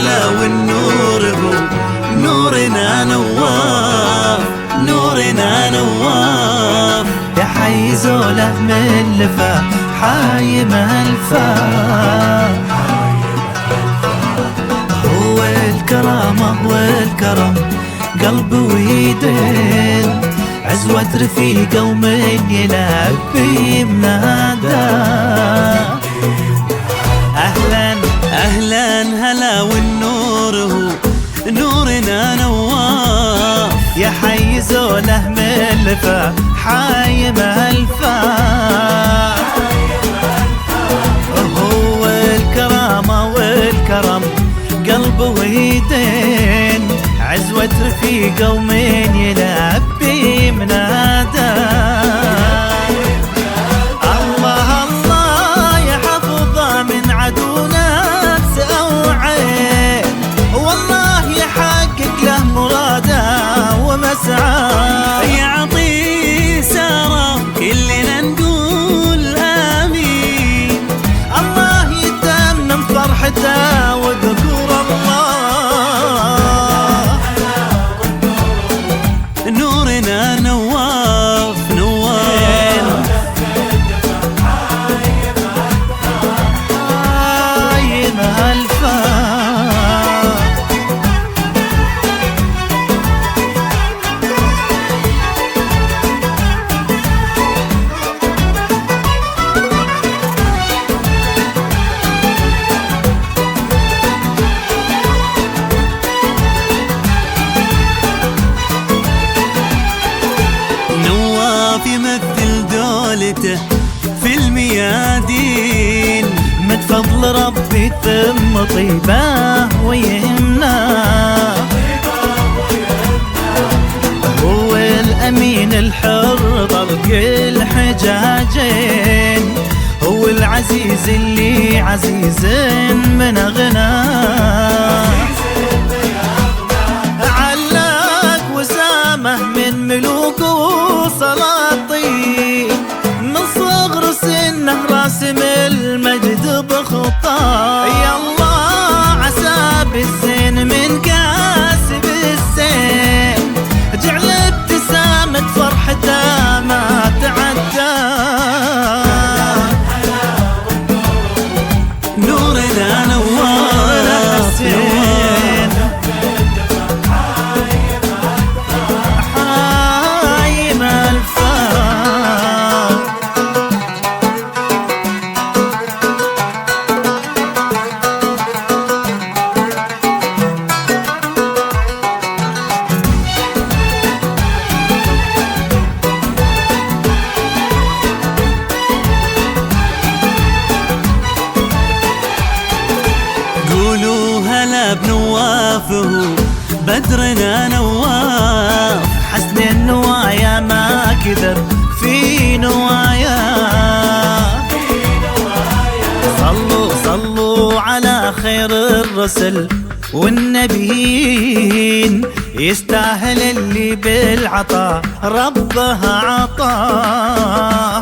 هلا والنور هو نورنا نواف، نورنا نواف. يا حي زوله من لفا حايم الفا، هو الكرامة والكرم قلب ويدين، عزوة رفيقة ومن يلعب بيمنادى. أهلا أهلا هلا والنور هو نورنا نواف. يا حي زوله من لفا حايم الفا، هو الكرامة والكرم قلب ويدين، عزوة رفيقة ومن يلعب بمنادى. الله الله يا حفظه من عدو نفس أو عين، والله يحقق له مراده ومسعاه. يعطيه سارة كلنا نقول آمين، الله يتمم فرحته وذكور الله. نورنا نواف نواف. حايم الفا، يمثل دولته في الميادين، من فضل ربي ثم طيبه ويهمنا. هو الأمين الحر طلق الحجاجين، هو العزيز اللي عزيز من أغناه. علاق وسامه من ملوك وسلاطين، من صغر سنه راسم المجد بخطاه. يا الله عسى بالزين من كاسب الزين، جعل ابتسامة فرحته ما تعدى. نورنا نواف حايم الفا. قولوا هلا بنوافه بدرنا نواف. حسن النوايا ما كذب في نوايا، صلوا صلوا على خير الرسل والنبيين، يستاهل اللي بالعطاء ربها عطاه.